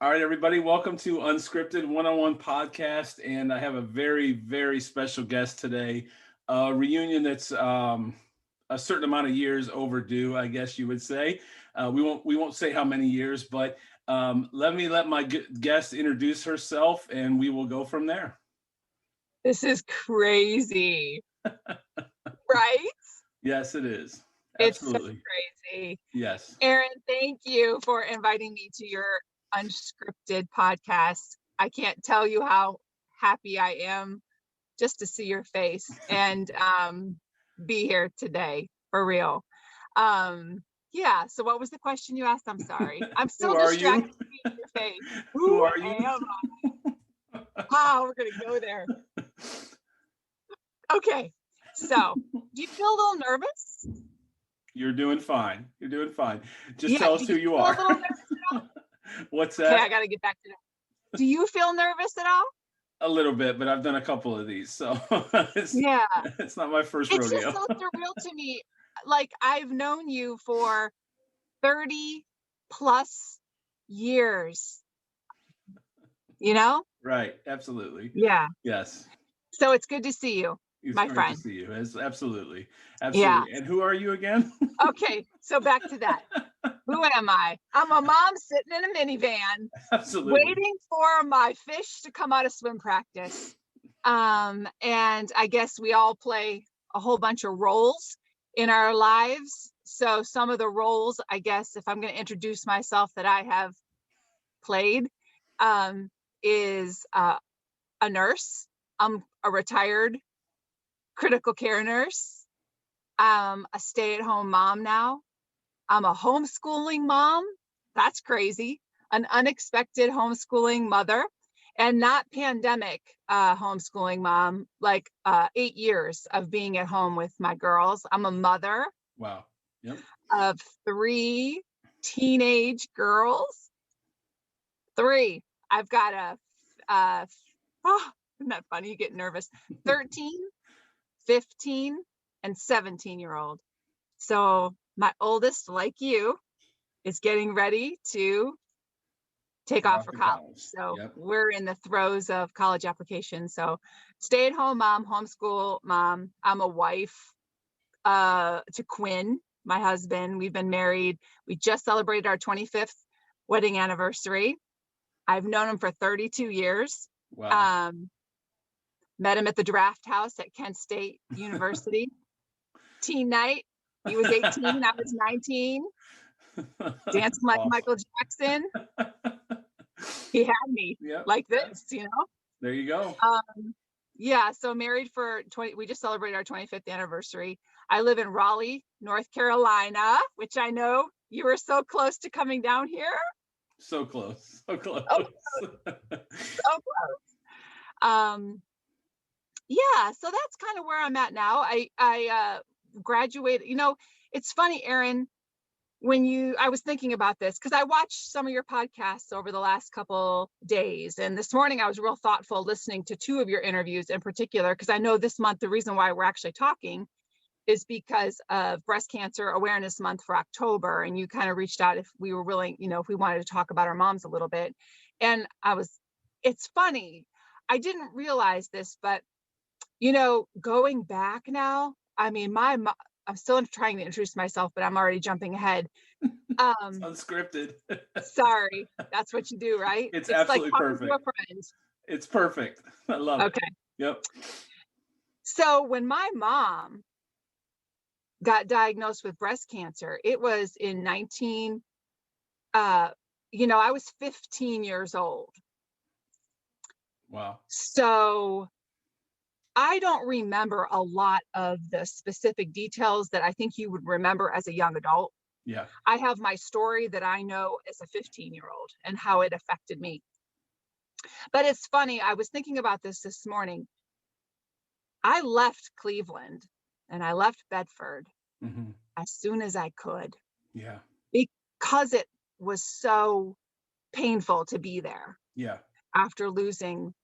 All right, everybody, welcome to Unscripted One-on-One Podcast, and I have a very, very special guest today. A reunion that's a certain amount of years overdue, I guess you would say. We won't say how many years, but let my guest introduce herself, and we will go from there. This is crazy, right? Yes, it is. Absolutely. It's so crazy. Yes. Aaron, thank you for inviting me to your Unscripted podcast. I can't tell you how happy I am just to see your face and be here today, for real. Yeah, so what was the question you asked? I'm sorry. I'm still distracted to see your face. Who are you? Am I? Wow, we're going to go there. Okay, so do you feel a little nervous? You're doing fine. You're doing fine. Just tell us who you are. What's that? Okay, I got to get back to that. Do you feel nervous at all? A little bit, but I've done a couple of these, so it's not my first rodeo. It's just so surreal to me. Like, I've known you for 30 plus years, you know? Right, absolutely. Yeah. Yes. So it's good to see you, my friend. Good to see you. Absolutely. Yeah. And who are you again? Okay, so back to that. Who am I? I'm a mom sitting in a minivan, waiting for my fish to come out of swim practice. And I guess we all play a whole bunch of roles in our lives. So some of the roles, I guess, if I'm going to introduce myself that I have played, is a nurse. I'm a retired critical care nurse. I'm a stay-at-home mom now. I'm a homeschooling mom. That's crazy. An unexpected homeschooling mother, and not pandemic homeschooling mom, like 8 years of being at home with my girls. I'm a mother. Wow. Yep. Of 3 teenage girls. 3. I've got isn't that funny? You get nervous. 13, 15, and 17-year-old. So my oldest, like you, is getting ready to take off for college. So we're in the throes of college application. So stay-at-home mom, homeschool mom. I'm a wife to Quinn, my husband. We've been married. We just celebrated our 25th wedding anniversary. I've known him for 32 years. Wow. Met him at the draft house at Kent State University. Teen night. He was 18, I was 19. Dancing like Michael Jackson. He had me like this, you know? There you go. Yeah, so married for 20, we just celebrated our 25th anniversary. I live in Raleigh, North Carolina, which I know you were so close to coming down here. So close. So close. So close. Yeah, so that's kind of where I'm at now. I graduated. You know, it's funny, Aaron, I was thinking about this because I watched some of your podcasts over the last couple days. And this morning I was real thoughtful listening to 2 of your interviews in particular, because I know this month, the reason why we're actually talking is because of Breast Cancer Awareness Month for October. And you kind of reached out if we were willing, you know, if we wanted to talk about our moms a little bit. And it's funny. I didn't realize this, but, you know, going back now, I mean, I'm still trying to introduce myself, but I'm already jumping ahead. It's unscripted. Sorry, that's what you do, right? It's absolutely like perfect. To a friend. It's perfect. I love it. Okay. Yep. So when my mom got diagnosed with breast cancer, it was in I was 15 years old. Wow. So I don't remember a lot of the specific details that I think you would remember as a young adult. Yeah. I have my story that I know as a 15-year-old and how it affected me. But it's funny, I was thinking about this morning. I left Cleveland and I left Bedford as soon as I could. Yeah. Because it was so painful to be there. Yeah. After losing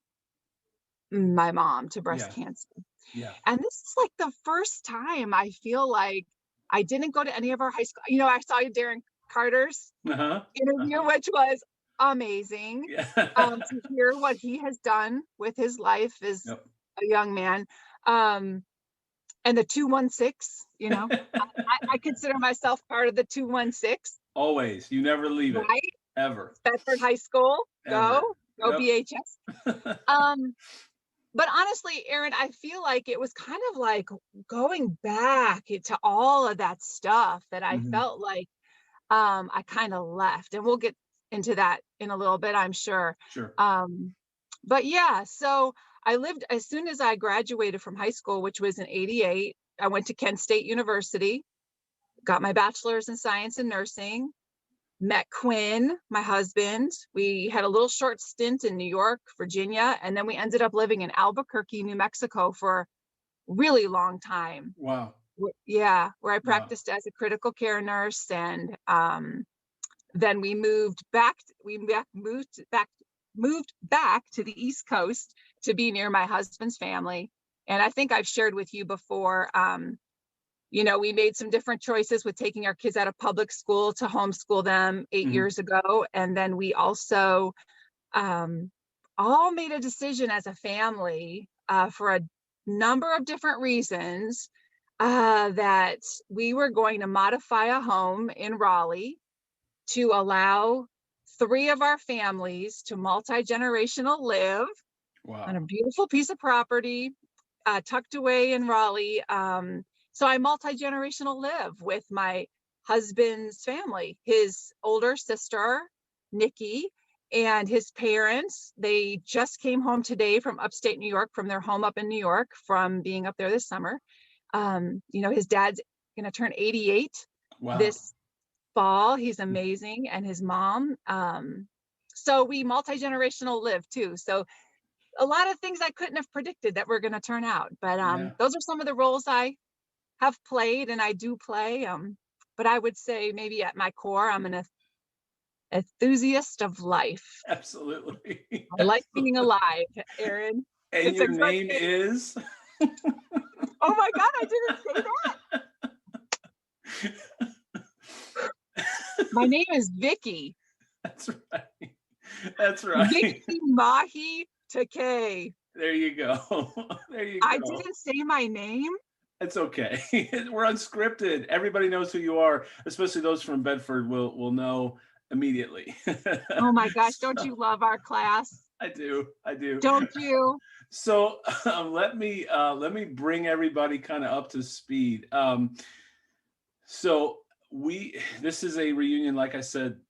my mom to breast cancer. Yeah. And this is like the first time I feel like I didn't go to any of our high school. You know, I saw Darren Carter's interview, which was amazing Yeah. to hear what he has done with his life as Yep. a young man. And the 216, I consider myself part of the 216, Always. You never leave it. right? Ever. Bedford High School, go Ever. Yep. BHS. But honestly, Aaron, I feel like it was kind of like going back to all of that stuff that I Mhm. felt like I kind of left, and we'll get into that in a little bit, I'm sure. Sure. But yeah, so I lived as soon as I graduated from high school, which was in '88. I went to Kent State University, got my bachelor's in science and nursing, met Quinn, my husband. We had a little short stint in New York, Virginia, and then we ended up living in Albuquerque, New Mexico for a really long time. Wow. Yeah, where I Wow. practiced as a critical care nurse, and then we moved back. Moved back to the East Coast to be near my husband's family. And I think I've shared with you before. We made some different choices with taking our kids out of public school to homeschool them 8 years ago, and then we also all made a decision as a family for a number of different reasons that we were going to modify a home in Raleigh to allow 3 of our families to multi-generational live on a Wow. beautiful piece of property tucked away in Raleigh. So I multi-generational live with my husband's family, his older sister, Nikki, and his parents. They just came home today from upstate New York, from their home up in New York, from being up there this summer. His dad's going to turn 88 Wow. this fall. He's amazing. And his mom. So we multi-generational live too. So a lot of things I couldn't have predicted that were going to turn out. But Yeah. those are some of the roles I have played and I do play. But I would say maybe at my core, I'm an enthusiast of life. Absolutely. I like being Absolutely. alive, Aaron. And It's a your great name thing. is? Oh my God, I didn't say that. My name is Vicki. That's right. That's right. Vicki Mahi Takei. There you go. There you I go. didn't say my name. It's okay. We're unscripted. Everybody knows who you are, especially those from Bedford will know immediately. Oh my gosh, don't So, you love our class? I do. I do. Don't you? So let me bring everybody kind of up to speed. So this is a reunion, like I said,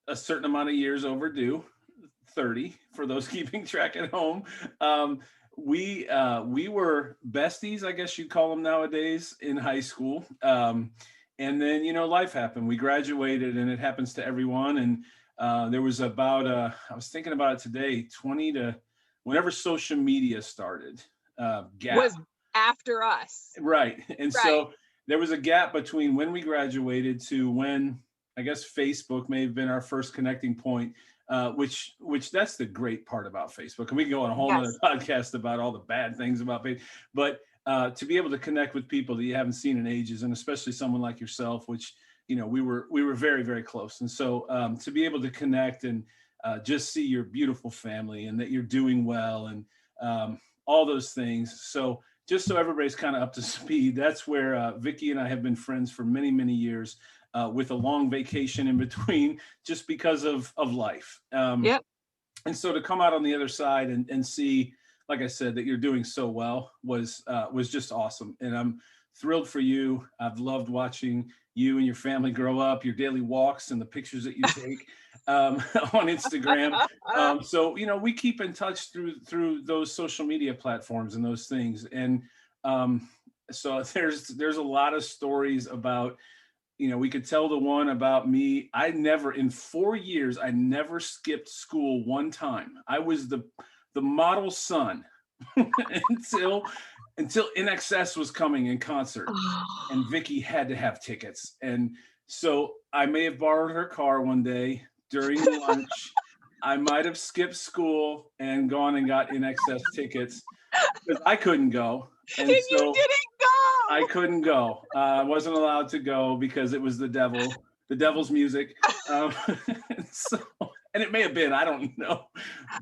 a certain amount of years overdue, 30 for those keeping track at home. We were besties, I guess you'd call them nowadays, in high school. And then life happened. We graduated, and it happens to everyone. And there was about I was thinking about it today, 20 to whenever social media started. Gap. Was after us. Right. And Right. so there was a gap between when we graduated to when I guess Facebook may have been our first connecting point, which that's the great part about Facebook. And we can go on a whole Yes. nother podcast about all the bad things about Facebook. But to be able to connect with people that you haven't seen in ages, and especially someone like yourself, which we were very, very close. And so to be able to connect and just see your beautiful family and that you're doing well and all those things. So just so everybody's kind of up to speed, that's where Vicki and I have been friends for many, many years, with a long vacation in between, just because of life. Yep. And so to come out on the other side and see, like I said, that you're doing so well was just awesome. And I'm thrilled for you. I've loved watching you and your family grow up, your daily walks and the pictures that you take on Instagram. So we keep in touch through those social media platforms and those things. And so there's a lot of stories about. We could tell the one about me. In 4 years, I never skipped school one time. I was the model son until NXS was coming in concert, and Vicki had to have tickets. And so I may have borrowed her car one day during lunch. I might have skipped school and gone and got NXS tickets because I couldn't go. And so you didn't go. I couldn't go. I wasn't allowed to go because it was the devil's music. So and it may have been, I don't know,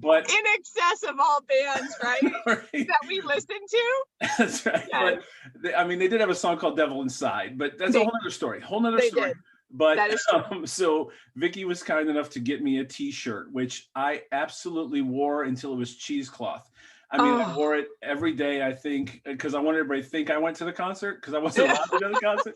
but in excess of all bands, right? right? That we listen to. That's right. Yes. But they did have a song called Devil Inside, but that's a whole other story. They did. But that is true. So Vicki was kind enough to get me a t-shirt, which I absolutely wore until it was cheesecloth. I mean, I wore it every day, I think, because I wanted everybody to think I went to the concert, because I wasn't allowed to go to the concert.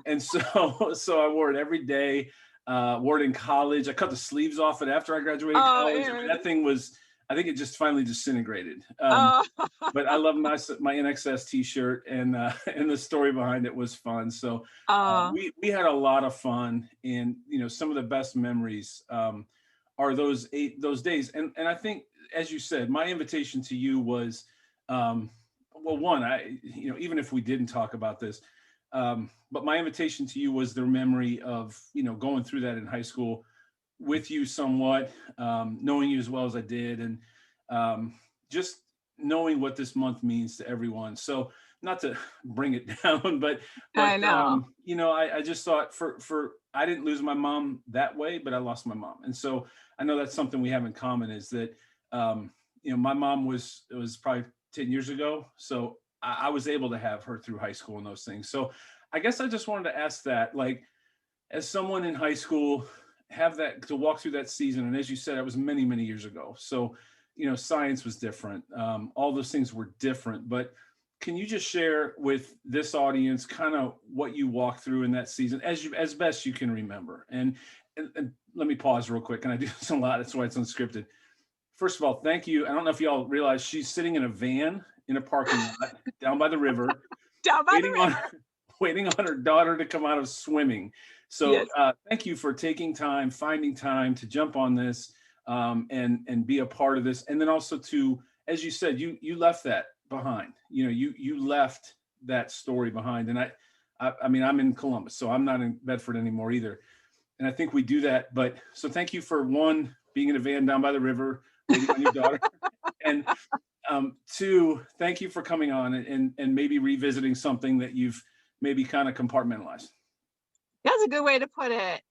And so I wore it every day, wore it in college. I cut the sleeves off it after I graduated college. I mean, that thing was, I think it just finally disintegrated. But I love my NXS t-shirt, and the story behind it was fun. So we had a lot of fun, and some of the best memories are those days. And I think, as you said, my invitation to you was, well, one, even if we didn't talk about this, but my invitation to you was the memory of going through that in high school with you somewhat, knowing you as well as I did, and just knowing what this month means to everyone. So not to bring it down, but I know. I just thought I didn't lose my mom that way, but I lost my mom. And so I know that's something we have in common, is that, my mom was probably 10 years ago. So I was able to have her through high school and those things. So I guess I just wanted to ask that, like, as someone in high school, have that to walk through that season. And as you said, it was many, many years ago. So, science was different. All those things were different, but can you just share with this audience kind of what you walked through in that season as best you can remember? And let me pause real quick. And I do this a lot. That's why it's unscripted. First of all, thank you. I don't know if y'all realize she's sitting in a van in a parking lot down by the river, waiting on her daughter to come out of swimming. So yes. Thank you for finding time to jump on this and be a part of this. And then also to, as you said, you left that behind. You left that story behind. And I mean, I'm in Columbus, so I'm not in Bedford anymore either. And I think we do that. But so thank you for, one, being in a van down by the river, waiting on your daughter. And two, thank you for coming on and maybe revisiting something that you've maybe kind of compartmentalized. That's a good way to put it.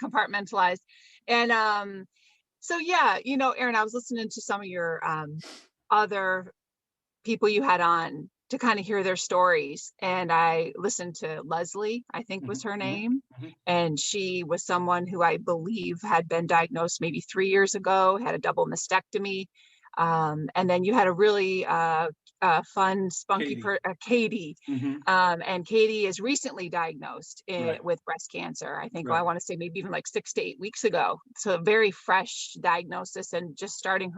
Compartmentalized. And so yeah, Aaron, I was listening to some of your other people you had on to kind of hear their stories, and I listened to Leslie, I think was her name, and she was someone who I believe had been diagnosed maybe 3 years ago, had a double mastectomy, and then you had a really fun, spunky Katie. And Katie is recently diagnosed with breast cancer. I think, I want to say maybe even like 6 to 8 weeks ago. So a very fresh diagnosis, and just starting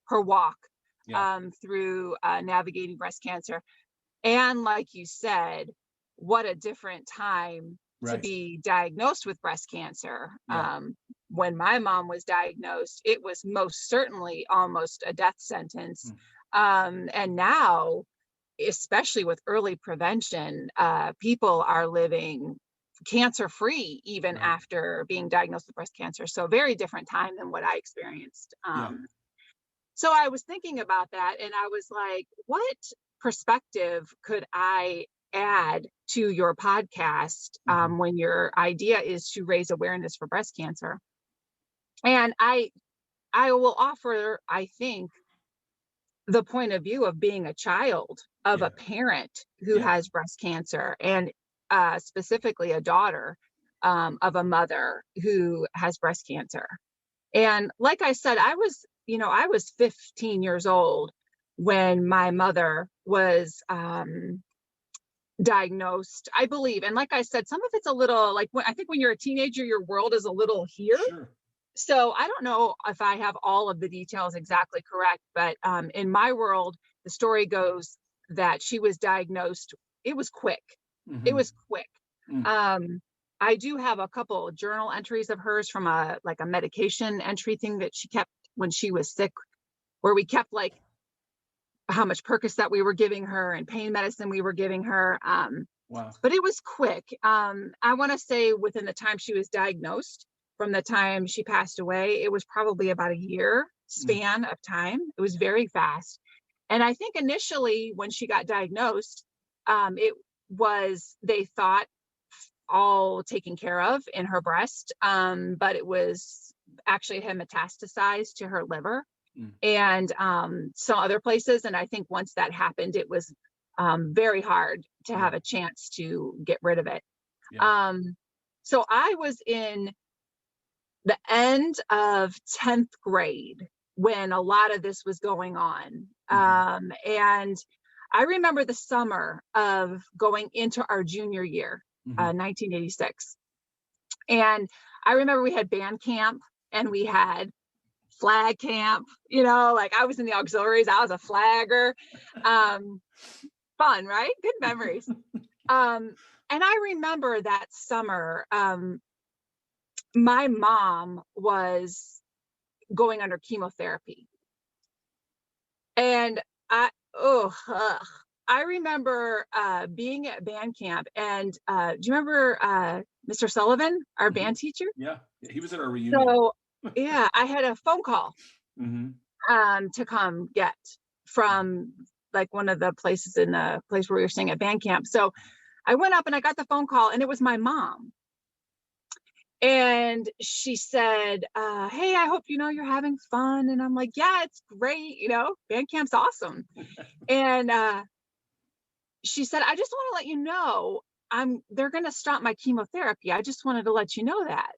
her walk through navigating breast cancer. And like you said, what a different time to be diagnosed with breast cancer. When my mom was diagnosed, it was most certainly almost a death sentence. And now, especially with early prevention, people are living cancer-free even after being diagnosed with breast cancer. So a very different time than what I experienced. So I was thinking about that, and I was like, what perspective could I add to your podcast when your idea is to raise awareness for breast cancer? And I will offer, I think, the point of view of being a child of a parent who has breast cancer, and specifically a daughter of a mother who has breast cancer. And like I said, I was 15 years old when my mother was diagnosed, I believe. And like I said, some of it's a little like, I think when you're a teenager, your world is a little here. Sure. So I don't know if I have all of the details exactly correct, but in my world, the story goes that she was diagnosed. It was quick. It was quick. I do have a couple of journal entries of hers from a medication entry thing that she kept when she was sick, where we kept like how much Percocet we were giving her and pain medicine we were giving her. Wow. But it was quick. I want to say within the time she was diagnosed, from the time she passed away, it was probably about a year span of time. It was very fast. And I think initially when she got diagnosed, they thought all taken care of in her breast. But it was actually had metastasized to her liver and some other places. And I think once that happened, it was very hard to have a chance to get rid of it. Yeah. So I was in the end of 10th grade when a lot of this was going on. And I remember the summer of going into our junior year, 1986. And I remember we had band camp and we had flag camp, you know, like I was in the auxiliaries, I was a flagger. Fun, right? Good memories. And I remember that summer, my mom was going under chemotherapy. And I remember being at band camp. And do you remember Mr. Sullivan, our band teacher? Yeah, he was at our reunion. So yeah, I had a phone call to come get from like one of the places in the place where we were staying at band camp. So I went up and I got the phone call and it was my mom. And she said, hey, I hope you know you're having fun. And I'm like, yeah, it's great. You know, band camp's awesome. And she said, I just want to let you know they're going to stop my chemotherapy. I just wanted to let you know that.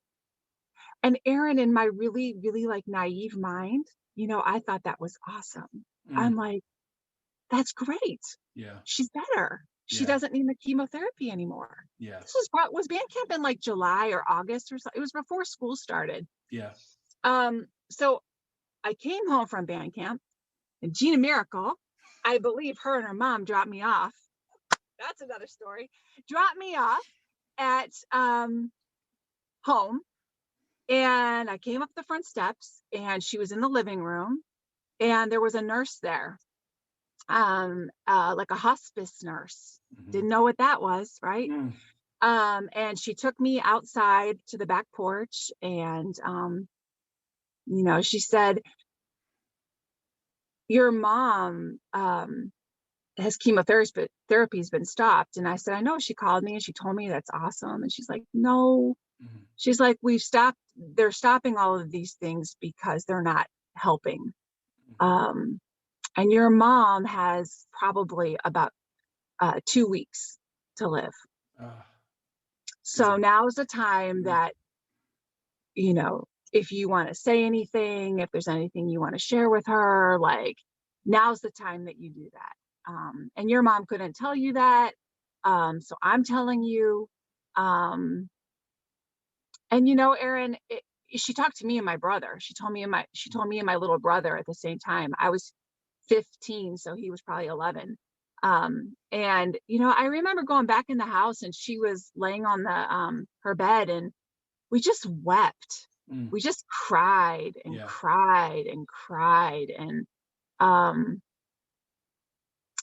And Aaron, in my really, really like naive mind, you know, I thought that was awesome. I'm like, that's great. Yeah. She's better. She doesn't need the chemotherapy anymore. Yeah. This was band camp in like July or August or something. It was before school started. Yeah. So I came home from band camp and Gina Miracle, I believe her and her mom dropped me off. That's another story. Dropped me off at home. And I came up the front steps and she was in the living room and there was a nurse there, like a hospice nurse. Didn't know what that was, right? And she took me outside to the back porch and, you know, she said, your mom has therapy's been stopped. And I said, I know. She called me and she told me that's awesome. And she's like, no. She's like, they're stopping all of these things because they're not helping. And your mom has probably about 2 weeks to live. So now's the time that, you know, if you want to say anything, if there's anything you want to share with her, like now's the time that you do that. And your mom couldn't tell you that. So I'm telling you. And you know, Aaron, she talked to me and my brother. She told me and my little brother at the same time. I was 15, so he was probably 11. And you know, I remember going back in the house and she was laying on the her bed and we just wept. We just cried and cried and cried and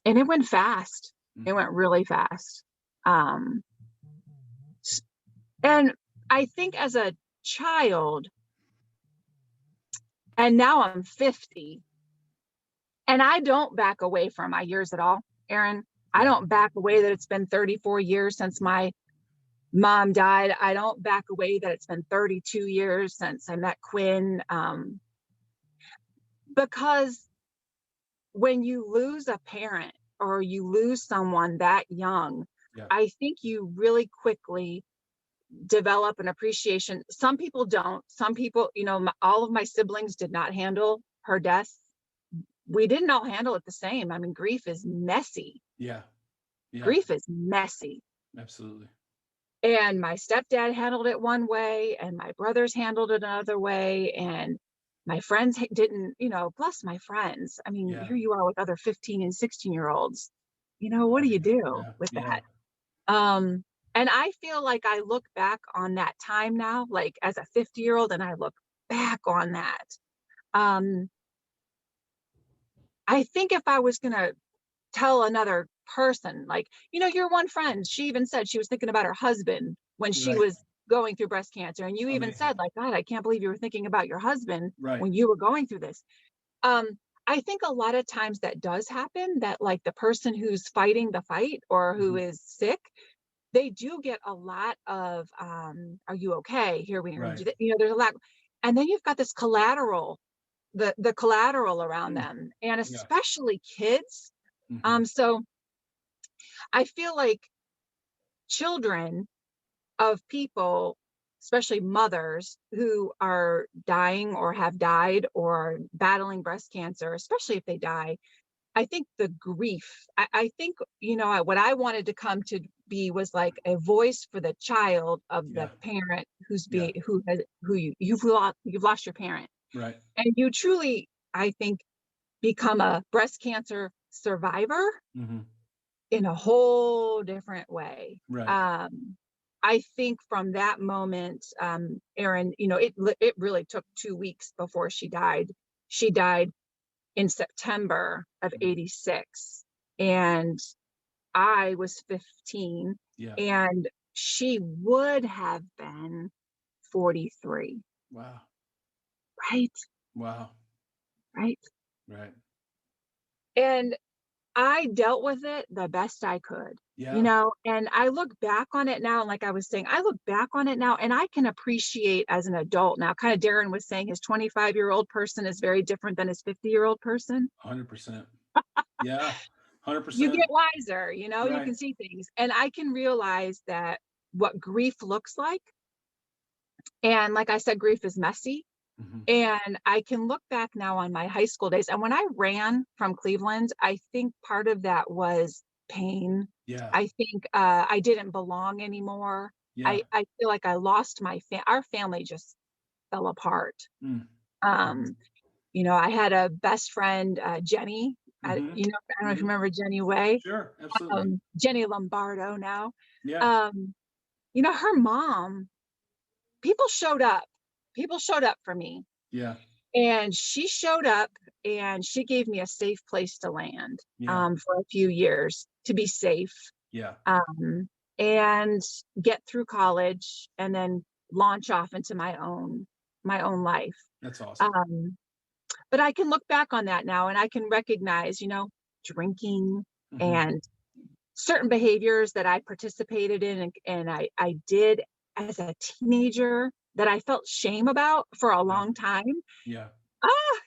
it went fast. It went really fast. And I think as a child, and now I'm 50, and I don't back away from my years at all, Aaron. I don't back away that it's been 34 years since my mom died. I don't back away that it's been 32 years since I met Quinn. Because when you lose a parent or you lose someone that young, I think you really quickly develop an appreciation. Some people don't. Some people, you know, all of my siblings did not handle her death. We didn't all handle it the same. I mean, grief is messy. Yeah. Grief is messy. Absolutely. And my stepdad handled it one way and my brothers handled it another way. And my friends didn't, you know, bless my friends. I mean, here you are with other 15 and 16-year-olds. You know, what do you do with that? And I feel like I look back on that time now, like as a 50-year-old, and I look back on that. I think if I was going to tell another person, like, you know, your one friend, she even said she was thinking about her husband when she was going through breast cancer. And you even said like, God, I can't believe you were thinking about your husband when you were going through this. I think a lot of times that does happen, that like the person who's fighting the fight or who is sick, they do get a lot of, are you okay? Here, we need to do that. You know, there's a lot. and then you've got this collateral, the collateral around them, and Yeah. especially kids. So I feel like children of people, especially mothers who are dying or have died or battling breast cancer, especially if they die, I think the grief, I think, what I wanted to come to be was like a voice for the child of the parent you've lost your parent. Right. And you truly, I think, become a breast cancer survivor in a whole different way. Right. I think from that moment, Erin, it really took 2 weeks before she died. She died in September of '86, and I was 15, and she would have been 43. Wow. Right? Wow. Right? Right. And I dealt with it the best I could, and I look back on it now. And like I was saying, I look back on it now and I can appreciate as an adult now, kind of Darren was saying, his 25-year-old person is very different than his 50-year-old person. 100%. Yeah. 100%. You get wiser, you Right. can see things. And I can realize that what grief looks like. And like I said, grief is messy. And I can look back now on my high school days. And when I ran from Cleveland, I think part of that was pain. Yeah. I think I didn't belong anymore. Yeah. I feel like I lost our family just fell apart. I had a best friend, Jenny. I don't know if you remember Jenny Way. Sure, absolutely. Jenny Lombardo now. Yeah. Her mom, people showed up. People showed up for me. Yeah. And she showed up and she gave me a safe place to land for a few years to be safe. Yeah. And get through college and then launch off into my own life. That's awesome. But I can look back on that now and I can recognize, drinking and certain behaviors that I participated in and I did as a teenager that I felt shame about for a long time. Yeah.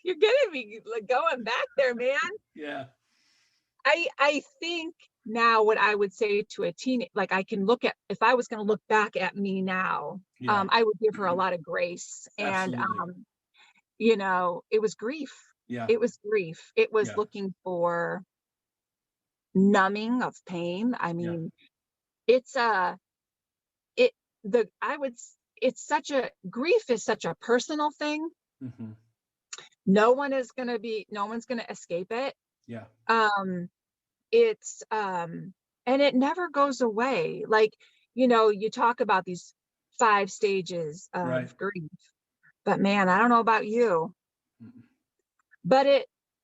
You're getting me like going back there, man. Yeah. I think now what I would say to a teen, like I can look at, if I was going to look back at me now, I would give her a lot of grace. And, it was grief. Yeah. It was grief. It was looking for numbing of pain. I mean, grief is such a personal thing. No one's going to escape it. Yeah. And it never goes away. Like, you talk about these 5 stages of grief, but man, I don't know about you, but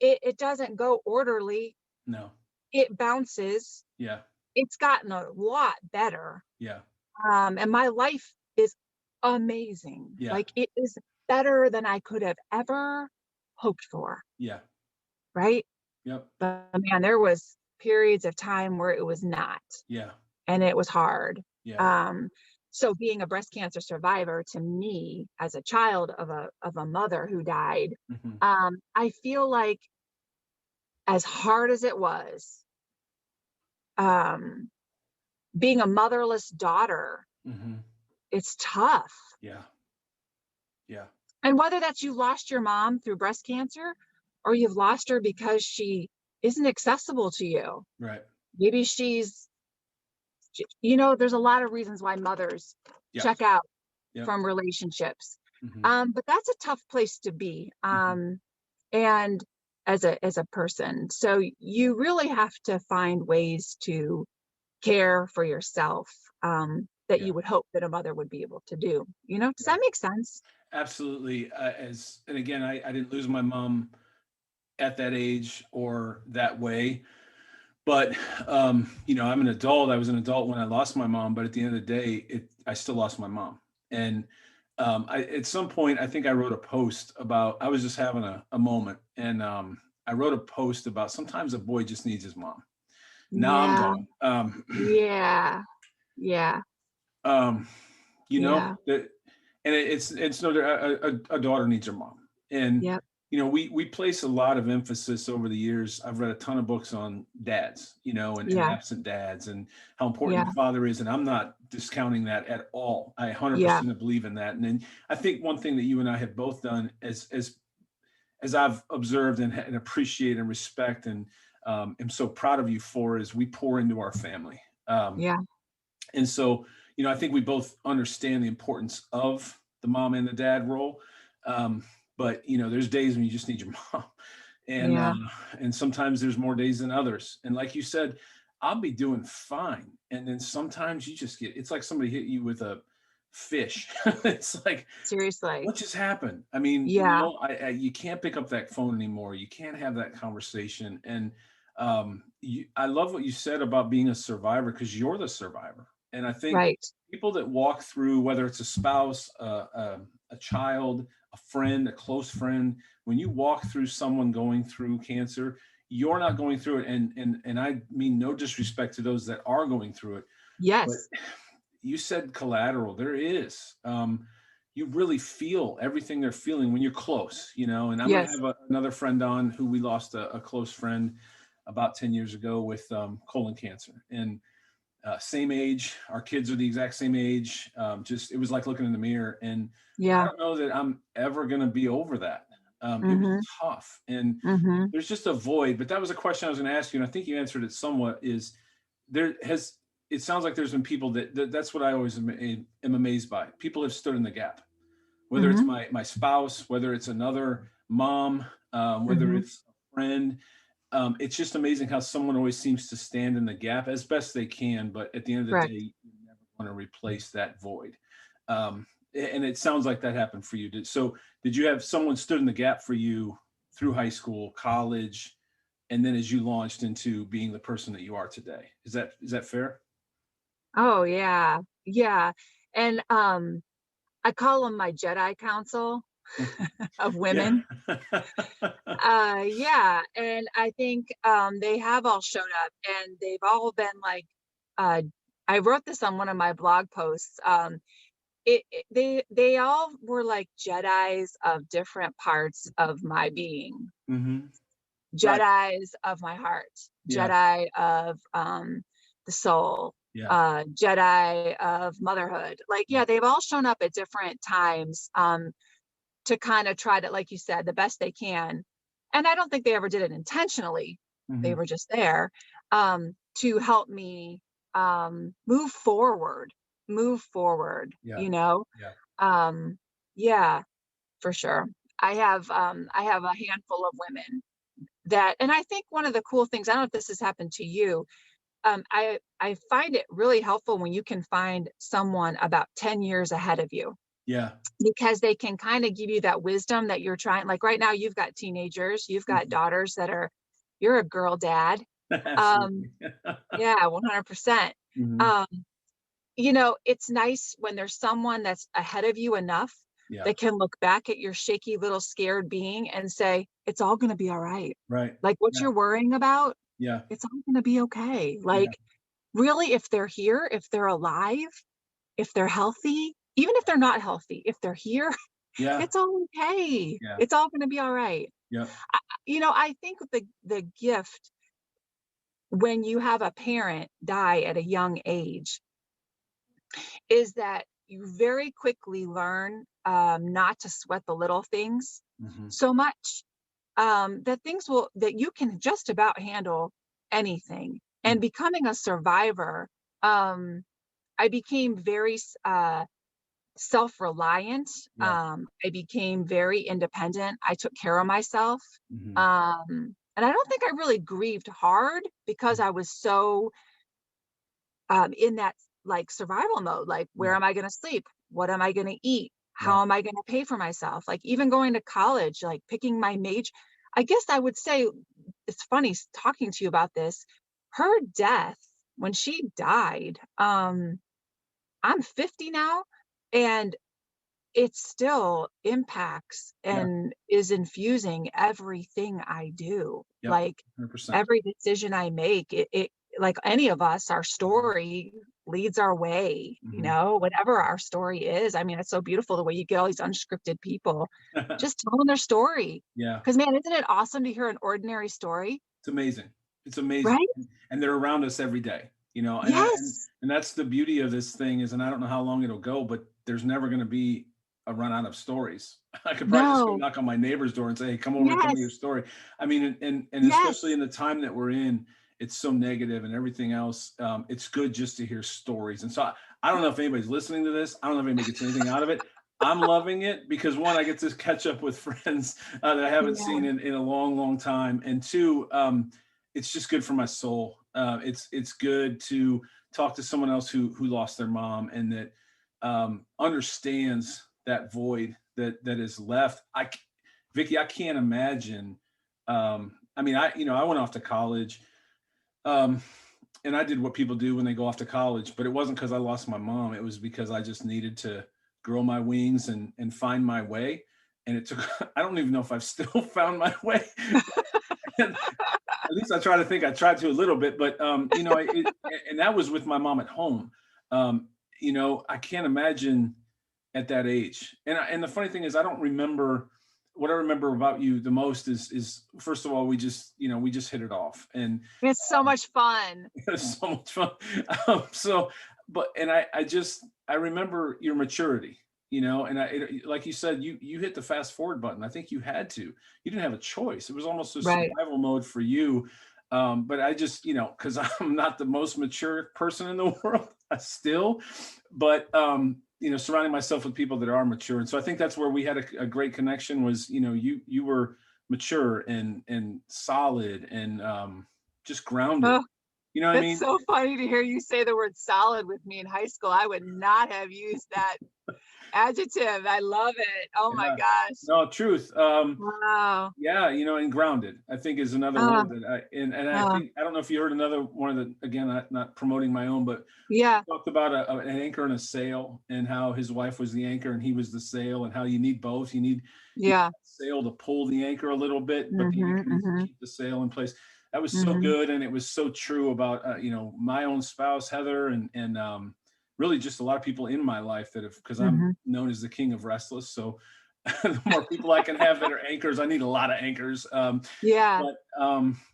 it doesn't go orderly. No. It bounces. Yeah. It's gotten a lot better. Yeah. And my life is amazing. Yeah. Like it is better than I could have ever hoped for. Yeah. Right. Yep. But man, there was periods of time where it was not. Yeah. And it was hard. Yeah. So being a breast cancer survivor, to me as a child of a mother who died, I feel like as hard as it was, being a motherless daughter, it's tough. Yeah. Yeah. And whether that's you lost your mom through breast cancer or you've lost her because she isn't accessible to you. Right. Maybe she's, there's a lot of reasons why mothers check out from relationships. But that's a tough place to be. And as a person, so you really have to find ways to care for yourself, that you would hope that a mother would be able to do. Does that make sense? Absolutely. And again, I didn't lose my mom at that age or that way, but I'm an adult. I was an adult when I lost my mom, but at the end of the day, I still lost my mom. And at some point, I think I wrote a post about, I was just having a moment, and I wrote a post about sometimes a boy just needs his mom. Now I'm gone. Yeah. That, And it's no, a daughter needs her mom. And, Yep. we place a lot of emphasis over the years. I've read a ton of books on dads, and Yeah. absent dads and how important Yeah. the father is. And I'm not discounting that at all. I 100% Yeah. believe in that. And then I think one thing that you and I have both done as I've observed and appreciate and respect and am so proud of you for is we pour into our family. Yeah. And so, I think we both understand the importance of the mom and the dad role. But there's days when you just need your mom, and Yeah. and sometimes there's more days than others. And like you said, I'll be doing fine, and then sometimes you just it's like somebody hit you with a fish. It's like, Seriously. what just happened? I mean, Yeah. you can't pick up that phone anymore. You can't have that conversation. And I love what you said about being a survivor, because you're the survivor. And I think Right. people that walk through, whether it's a spouse, a child, a friend, a close friend, when you walk through someone going through cancer, you're not going through it. And I mean no disrespect to those that are going through it. But Yes. you said collateral. There is. You really feel everything they're feeling when you're close, and I'm going Yes. to have another friend on who we lost a close friend about 10 years ago with colon cancer. And same age, our kids are the exact same age. Just, it was like looking in the mirror. And I Yeah. don't know that I'm ever going to be over that. It was Mm-hmm. tough. And Mm-hmm. there's just a void. But that was a question I was going to ask you. And I think you answered it somewhat. It sounds like there's been people that's what I always am amazed by. People have stood in the gap, whether it's Mm-hmm. my spouse, whether it's another mom, whether Mm-hmm. it's a friend. It's just amazing how someone always seems to stand in the gap as best they can. But at the end of the Correct. day, you never want to replace that void. And it sounds like that happened for you. Did you have someone stood in the gap for you through high school, college, and then as you launched into being the person that you are today? Is that fair? Oh yeah. Yeah. And I call them my Jedi Council of Yeah. women. Yeah. And I think they have all showed up, and they've all been like, uh I wrote this on one of my blog posts. They all were like Jedis of different parts of my being. Hmm. Right. Jedis of my heart, Yeah. Jedi of the soul, Yeah. Jedi of motherhood. Like, yeah, they've all shown up at different times to kind of try to, like you said, the best they can. And I don't think they ever did it intentionally. They Hmm. were just there to help me move forward, Yeah. you know? Yeah. Um, yeah, for sure. I have a handful of women that, and I think one of the cool things, I don't know if this has happened to you, I find it really helpful when you can find someone about 10 years ahead of you, Yeah. because they can kind of give you that wisdom that you're trying. Like right now, you've got teenagers, you've got Mhm. daughters you're a girl dad. Um, Absolutely. yeah, 100%. Hmm. Um, it's nice when there's someone that's ahead of you enough Yeah. that can look back at your shaky little scared being and say, it's all going to be all right. Right. Like what Yeah. you're worrying about, Yeah. it's all going to be okay. Yeah. Like, really, if they're here, if they're alive, if they're healthy, even if they're not healthy, if they're here, Yeah. it's all okay. Yeah. It's all going to be all right. Yeah. I think the gift when you have a parent die at a young age is that you very quickly learn not to sweat the little things Hmm. so much, that you can just about handle anything. And becoming a survivor, I became very self-reliant. Yeah. I became very independent. I took care of myself. Hmm. And I don't think I really grieved hard because I was so in that like survival mode. Like, where Yeah. am I going to sleep? What am I going to eat? Yeah. How am I going to pay for myself? Like, even going to college, like picking my major. I guess I would say it's funny talking to you about this. Her death, when she died, I'm 50 now, and it still impacts Yeah. and is infusing everything I do. Yep. Like 100%. every decision I make, it like any of us, our story leads our way, you know, whatever our story is. I mean, it's so beautiful the way you get all these unscripted people just telling their story. Yeah. Because man, isn't it awesome to hear an ordinary story? It's amazing. It's amazing. Right? And they're around us every day, you know, Yes. and that's the beauty of this thing is, and I don't know how long it'll go, but there's never going to be a run out of stories. I could probably just go No. knock on my neighbor's door and say, hey, come over and tell me your Yes. story. I mean, and Yes. especially in the time that we're in, it's so negative and everything else. It's good just to hear stories. And so I don't know if anybody's listening to this. I don't know if anybody gets anything out of it. I'm loving it because one, I get to catch up with friends that I haven't seen in a long, long time. And two, it's just good for my soul. It's good to talk to someone else who lost their mom and that understands that void that is left. Vicki, I can't imagine. I mean, I went off to college, and I did what people do when they go off to college, but it wasn't because I lost my mom. It was because I just needed to grow my wings and find my way. And it took, I don't even know if I've still found my way. And at least I try to think I tried to a little bit, but you know, and that was with my mom at home. You know, I can't imagine at that age. And the funny thing is, I don't remember. What I remember about you the most is first of all, we just hit it off, and It's so much fun. it was so much fun. I remember your maturity, you know, and like you said, you hit the fast forward button. I think you had to. You didn't have a choice. It was almost a Right. survival mode for you. But I just, you know, because I'm not the most mature person in the world, still, but you know, surrounding myself with people that are mature, and so I think that's where we had a great connection. Was, you know, you were mature and solid and just grounded. Oh, You know what I it's mean? so funny to hear you say the word solid with me in high school. I would not have used that adjective. I love it. Oh my Yeah. gosh. No, truth. Wow. Yeah, you know, and grounded, I think, is another Uh, word that I uh, think, I don't know if you heard another one of the, again, not promoting my own, but yeah. talked about an anchor and a sail, and how his wife was the anchor and he was the sail, and how you need both. You need Yeah. sail to pull the anchor a little bit, but the anchor needs to keep the sail in place. That was so good, and it was so true about you know, my own spouse Heather, and really just a lot of people in my life that have, because I'm known as the king of restless, so the more people I can have that are anchors, I need a lot of anchors. Yeah. But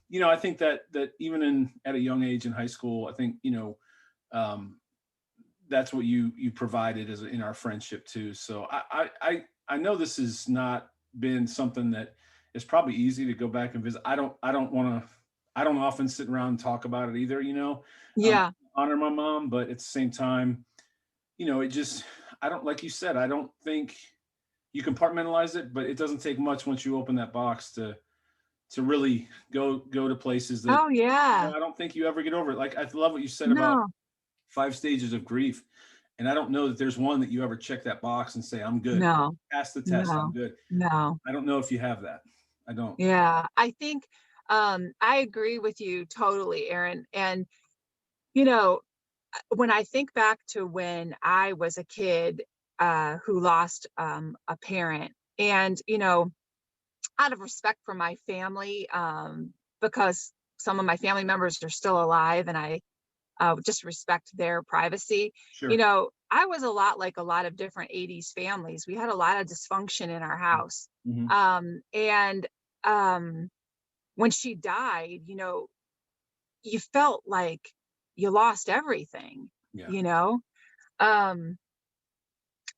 you know, I think that even at a young age in high school, I think, you know, that's what you provided as in our friendship too. So I know this has not been something that is probably easy to go back and visit. I don't often sit around and talk about it either, you know. Yeah. Honor my mom, but at the same time, you know, it just, I don't, like you said, I don't think you compartmentalize it, but it doesn't take much once you open that box to really go to places that, Oh you yeah. know, I don't think you ever get over it. Like, I love what you said about No. 5 stages of grief. And I don't know that there's one that you ever check that box and say, I'm good. No. Pass the test. I'm No. good. No. I don't know if you have that. I don't. Yeah. I think I agree with you totally, Aaron. And you know, when I think back to when I was a kid who lost a parent, and you know, out of respect for my family, because some of my family members are still alive, and I just respect their privacy. You Sure. know, I was a lot like a lot of different 80s families. We had a lot of dysfunction in our house. Mm-hmm. And when she died, you know, you felt like you lost everything, Yeah. you know? Um,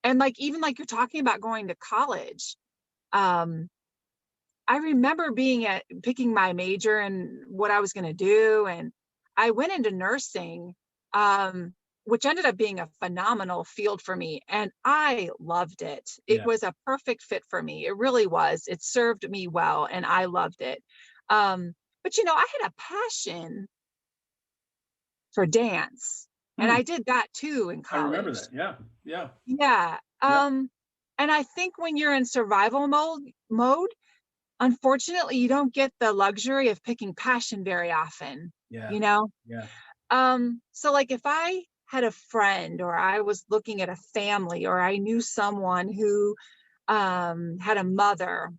and like, even like you're talking about going to college, um, I remember picking my major and what I was going to do. And I went into nursing, which ended up being a phenomenal field for me. And I loved it. It Yeah. was a perfect fit for me. It really was. It served me well and I loved it. But you know, I had a passion for dance. And Hmm. I did that too in I remember college. that. Yeah. Yeah. Yeah. Yep. And I think when you're in survival mode, unfortunately, you don't get the luxury of picking passion very often, Yeah. you know? Yeah. So like if I had a friend or I was looking at a family or I knew someone who had a mother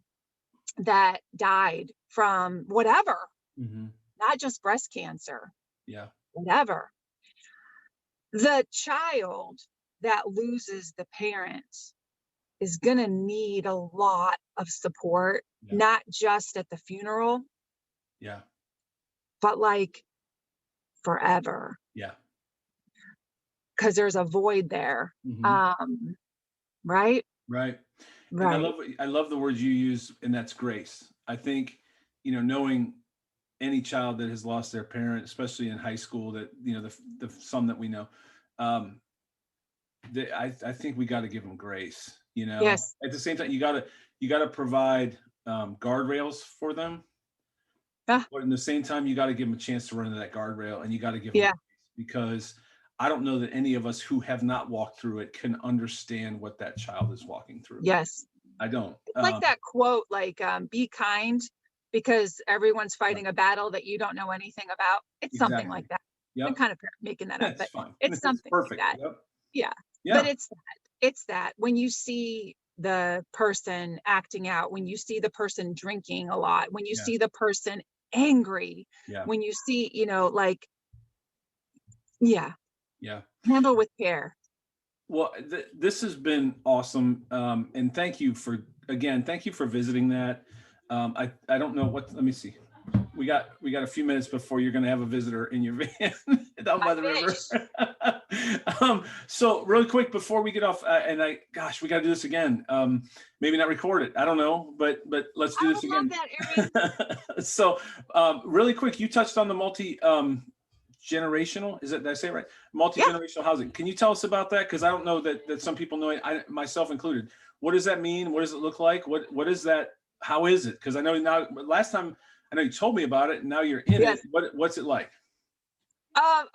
that died from whatever, Mm-hmm. not just breast cancer, Yeah. whatever, The child that loses the parent is going to need a lot of support, Yeah. not just at the funeral, Yeah. but like forever, Yeah. because there's a void there. Hmm. Right? Right. And Right. I love the words you use, and that's grace. I think, knowing any child that has lost their parent, especially in high school, that, the some that we know, um, I think we got to give them grace, Yes. at the same time, you got to provide guardrails for them. Ah, But in the same time, you got to give them a chance to run into that guardrail, and you got to give them yeah. grace, because I don't know that any of us who have not walked through it can understand what that child is walking through. Yes. I don't. It's like that quote, like, be kind because everyone's Right. fighting a battle that you don't know anything about. It's something Exactly. like that. I'm Yep. kind of making that up, That's but fine. it's It's something like perfect. that. Yep. Yeah. But Yeah. it's that when you see the person acting out, when you see the person drinking a lot, when you Yeah. see the person angry, Yeah. when you see, like, yeah, Yeah. handle with care. Well, this has been awesome. And thank you for visiting that. I don't know what, let me see. We got a few minutes before you're going to have a visitor in your van down by My the river. fish. So really quick before we get off, gosh, we got to do this again. Maybe not record it. I don't know, but let's do I this would love again. that, Arian. So, really quick, you touched on the generational. Did I say it right? Yeah. Multi-generational housing. Can you tell us about that? Because I don't know that some people know it, myself included. What does that mean? What does it look like? What is that? How is it? Because I know now, last time I know you told me about it, and now you're in Yes. it. What's it like?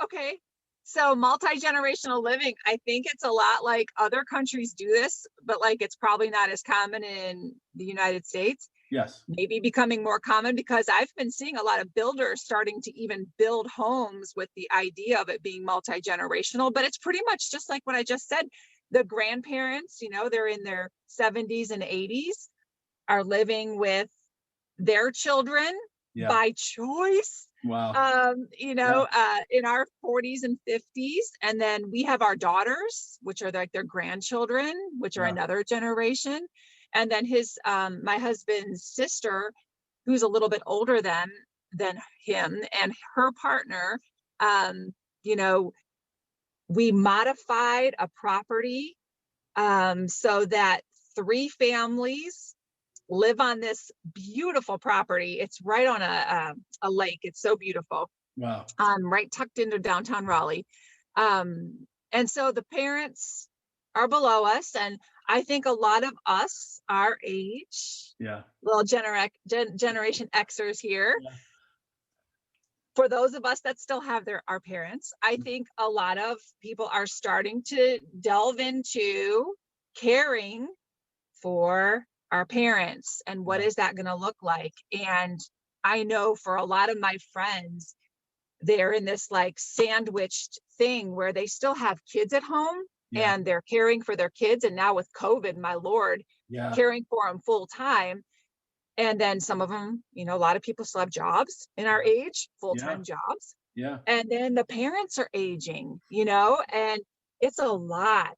Okay. So multi-generational living, I think it's a lot like other countries do this, but like it's probably not as common in the United States. Yes. Maybe becoming more common because I've been seeing a lot of builders starting to even build homes with the idea of it being multi-generational, but it's pretty much just like what I just said. The grandparents, they're in their 70s and 80s, are living with their children Yeah. by choice. Wow. In our 40s and 50s. And then we have our daughters, which are like their grandchildren, which are Yeah. another generation. And then my husband's sister, who's a little bit older than him, and her partner, we modified a property so that 3 families live on this beautiful property. It's right on a lake. It's so beautiful. Wow. Right tucked into downtown Raleigh. And so the parents are below us, and I think a lot of us, our age, Yeah. little Generation Xers here. Yeah. For those of us that still have our parents, I think a lot of people are starting to delve into caring for our parents and what is that going to look like. And I know for a lot of my friends, they're in this like sandwiched thing where they still have kids at home and they're caring for their kids. And now with COVID, my Lord, caring for them full time. And then some of them, a lot of people still have jobs in our age, full-time jobs. Yeah. And then the parents are aging, and it's a lot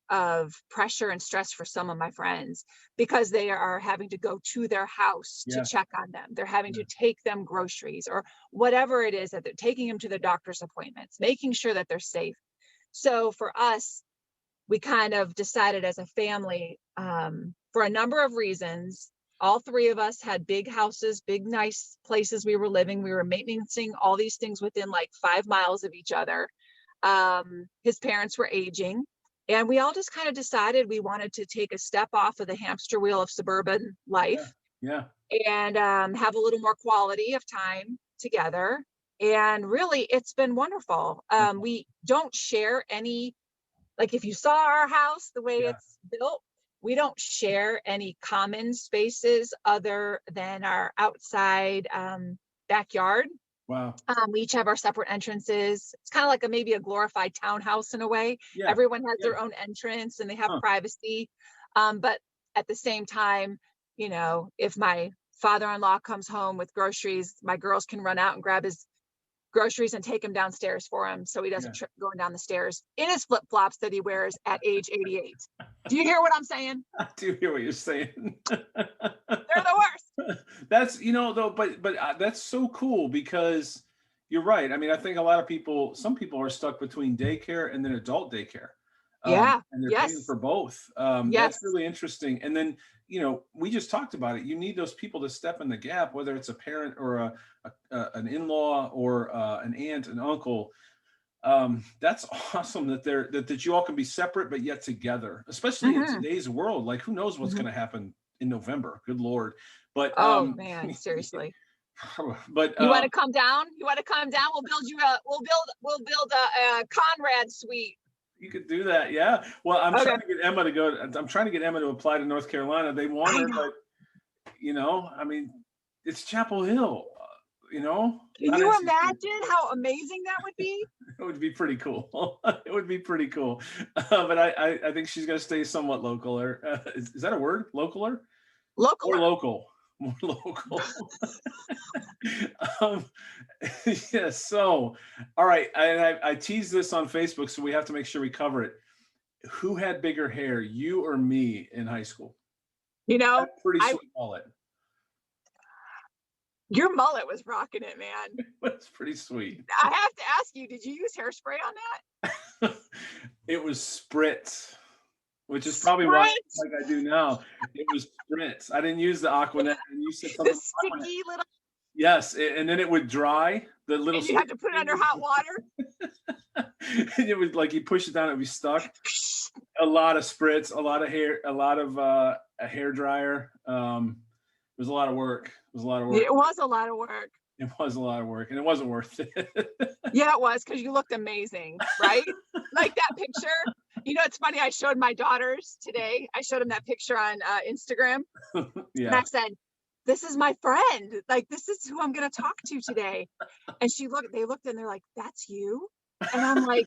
of pressure and stress for some of my friends because they are having to go to their house to check on them. They're having to take them groceries or whatever it is that they're taking them to the doctor's appointments, making sure that they're safe. So for us, we kind of decided as a family, for a number of reasons, all 3 of us had big houses, big, nice places we were living. We were maintaining all these things within like 5 miles of each other. His parents were aging, and we all just kind of decided we wanted to take a step off of the hamster wheel of suburban life and have a little more quality of time together. And really, it's been wonderful. We don't share any, like if you saw our house, the way it's built, we don't share any common spaces other than our outside backyard. Wow. We each have our separate entrances. It's kind of like maybe a glorified townhouse in a way. Yeah. Everyone has their own entrance and they have privacy. But at the same time, if my father-in-law comes home with groceries, my girls can run out and grab his groceries and take him downstairs for him so he doesn't trip going down the stairs in his flip-flops that he wears at age 88. Do you hear what I'm saying? I do hear what you're saying. They're the worst. That's, though, but that's so cool because you're right. I mean, I think a lot of people, some people are stuck between daycare and then adult daycare. Yeah. And they're paying for both. Yes. That's really interesting. And then, we just talked about it. You need those people to step in the gap, whether it's a parent or an in-law or an aunt, an uncle. That's awesome that you all can be separate, but yet together, especially in today's world. Like, who knows what's going to happen in November? Good Lord. But, man, seriously. But you want to come down? We'll build a Conrad suite. You could do that, yeah. Well, I'm trying to get Emma to go. I'm trying to get Emma to apply to North Carolina. They want her, but I mean, it's Chapel Hill. Can you imagine how amazing that would be? It would be pretty cool. It would be pretty cool. But I think she's going to stay somewhat local. Is that a word? Localer? Local. Or local. More local. Yeah, so all right, I teased this on Facebook, so we have to make sure we cover it. Who had bigger hair, you or me, in high school? Pretty sweet mullet. Your mullet was rocking it, man. That's pretty sweet. I have to ask you, did you use hairspray on that? It was Spritz, which is probably why like I do now. It was Spritz. I didn't use the Aquanet. And you said something. The sticky little. Yes, and then it would dry. The little. You had to put it under hot water. And it was like you push it down, it would be stuck. A lot of Spritz, a lot of hair, a lot of a hair dryer. It was a lot of work. It was a lot of work. It was a lot of work. It was a lot of work, and it wasn't worth it. Yeah, it was, because you looked amazing, right? Like that picture. It's funny. I showed my daughters today. I showed them that picture on Instagram. Yeah. And I said, "This is my friend. Like, this is who I'm going to talk to today." And they looked and they're like, "That's you?" And I'm like,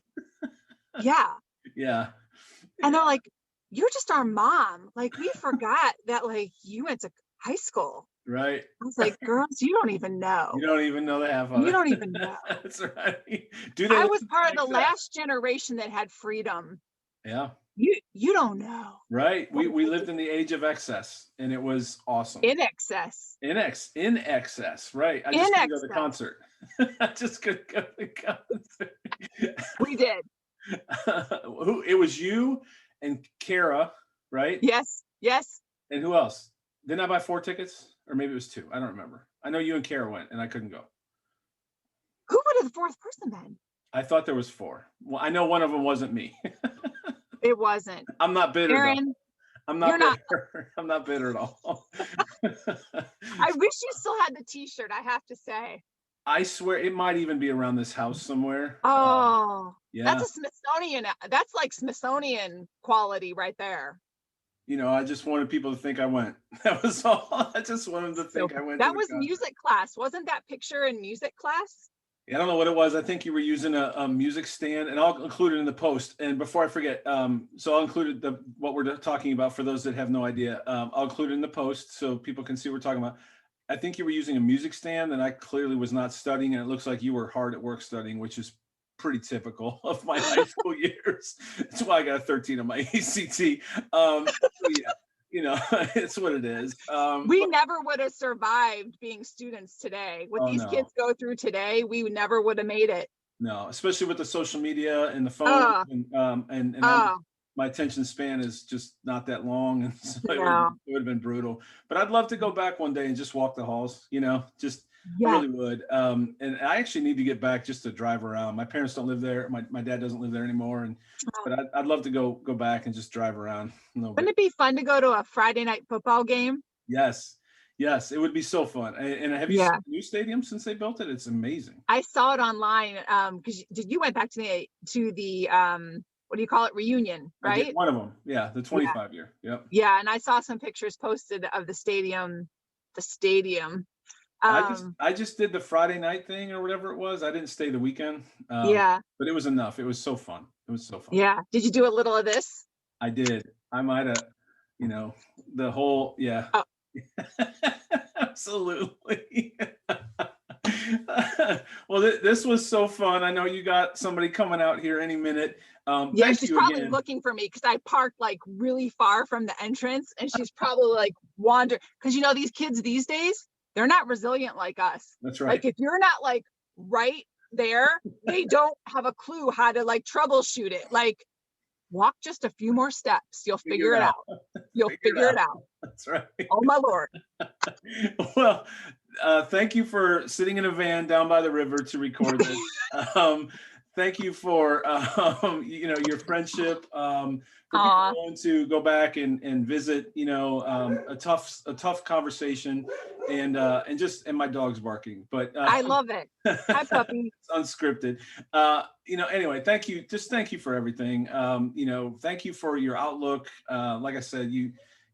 "Yeah." Yeah. And they're like, "You're just our mom. Like, we forgot that, like, you went to high school." Right. I was like, "Girls, you don't even know. You don't even know the half of it. You don't even know." That's right. I was part of the last generation that had freedom. Yeah. You don't know. Right. We lived in the age of excess, and it was awesome. In excess. In excess. Right. I just couldn't go to the concert. I just couldn't go to the concert. We did. It was you and Kara, right? Yes. And who else? Didn't I buy 4 tickets? Or maybe it was 2. I don't remember. I know you and Kara went, and I couldn't go. Who would have the 4th person been? I thought there was 4. Well, I know one of them wasn't me. It wasn't. I'm not bitter. Aaron, I'm not bitter. I'm not bitter at all. I wish you still had the T-shirt, I have to say. I swear it might even be around this house somewhere. Oh, yeah. That's a Smithsonian. That's like Smithsonian quality right there. I just wanted people to think I went. That was all. I just wanted them to think I went. That was music class. Wasn't that picture in music class? I don't know what it was. I think you were using a music stand, and I'll include it in the post. And before I forget, so I'll include what we're talking about for those that have no idea. I'll include it in the post so people can see what we're talking about. I think you were using a music stand, and I clearly was not studying, and it looks like you were hard at work studying, which is pretty typical of my high school years. That's why I got a 13 on my ACT. It's what it is. We never would have survived being students today. What these kids go through today, we never would have made it. No, especially with the social media and the phone, and my attention span is just not that long, and so it would have been brutal. But I'd love to go back one day and just walk the halls. I really would. And I actually need to get back just to drive around. My parents don't live there. My dad doesn't live there anymore. But I'd love to go back and just drive around. Wouldn't it be fun to go to a Friday night football game? Yes, it would be so fun. And have you seen the new stadium since they built it? It's amazing. I saw it online because you went back to the what do you call it, reunion, right? One of them, the 25 year. Yep. Yeah, and I saw some pictures posted of the stadium. I just did the Friday night thing or whatever it was. I didn't stay the weekend. But it was enough. It was so fun. Yeah. Did you do a little of this? I did. I might have, the whole, Oh. Absolutely. Well, this was so fun. I know you got somebody coming out here any minute. Yeah, thank she's you probably again. looking for me because I parked like really far from the entrance, and she's probably like wander because these kids these days, they're not resilient like us. That's right. Like if you're not like right there, they don't have a clue how to like troubleshoot it. Like walk just a few more steps, you'll figure it out. You'll figure it out. That's right. Oh my Lord. Well, thank you for sitting in a van down by the river to record this. Thank you for your friendship, for people willing to go back and visit, a tough conversation, and my dog's barking, but I love it. Hi, puppy. It's unscripted. Anyway, thank you. Just thank you for everything. Thank you for your outlook. Like I said,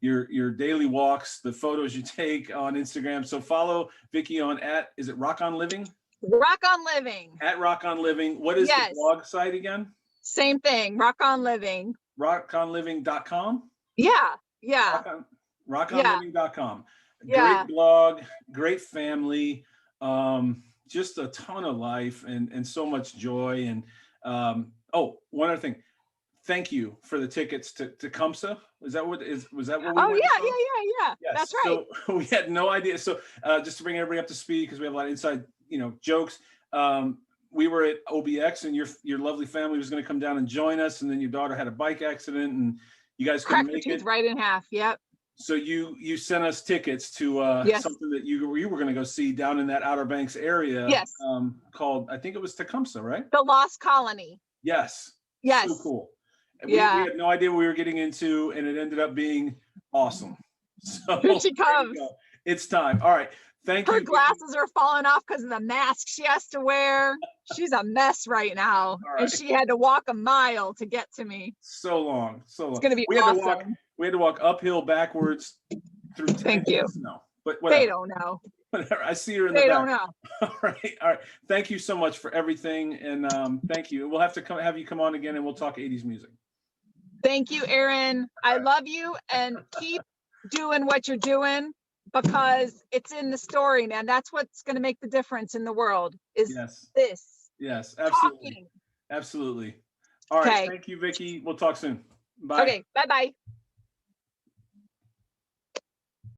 your daily walks, the photos you take on Instagram. So follow Vicki on is it Rock On Living? Rock On Living. At Rock On Living. What is the blog site again? Same thing. Rock On Living. rockonliving.com? Yeah. rockonliving.com. Yeah. Great blog, great family, just a ton of life and so much joy. And one other thing. Thank you for the tickets to Tecumseh. Was that what we yeah. Yes. That's right. So we had no idea. So just to bring everybody up to speed, because we have a lot of inside jokes. We were at OBX, and your lovely family was going to come down and join us, and then your daughter had a bike accident, and you guys couldn't make it. Right in half. Yep. So you sent us tickets to something that you were going to go see down in that Outer Banks area. Yes. Called, I think it was Tecumseh, right? The Lost Colony. Yes. Yes. So cool. We had no idea what we were getting into, and it ended up being awesome. So here she comes. It's time. All right. Thank you. Her glasses are falling off because of the mask she has to wear. She's a mess right now. Right. And she had to walk a mile to get to me. So long. It's going to be awesome. We had to walk uphill backwards through snow. But whatever. They don't know. Whatever. I see her in the back. They don't know. All right. Thank you so much for everything. And thank you. We'll have to have you come on again, and we'll talk 80s music. Thank you, Aaron. I love you, and keep doing what you're doing, because it's in the story, man. That's what's going to make the difference in the world is this. Yes, absolutely. Talking. Absolutely. All right. Thank you, Vicki. We'll talk soon. Bye. Okay. Bye-bye.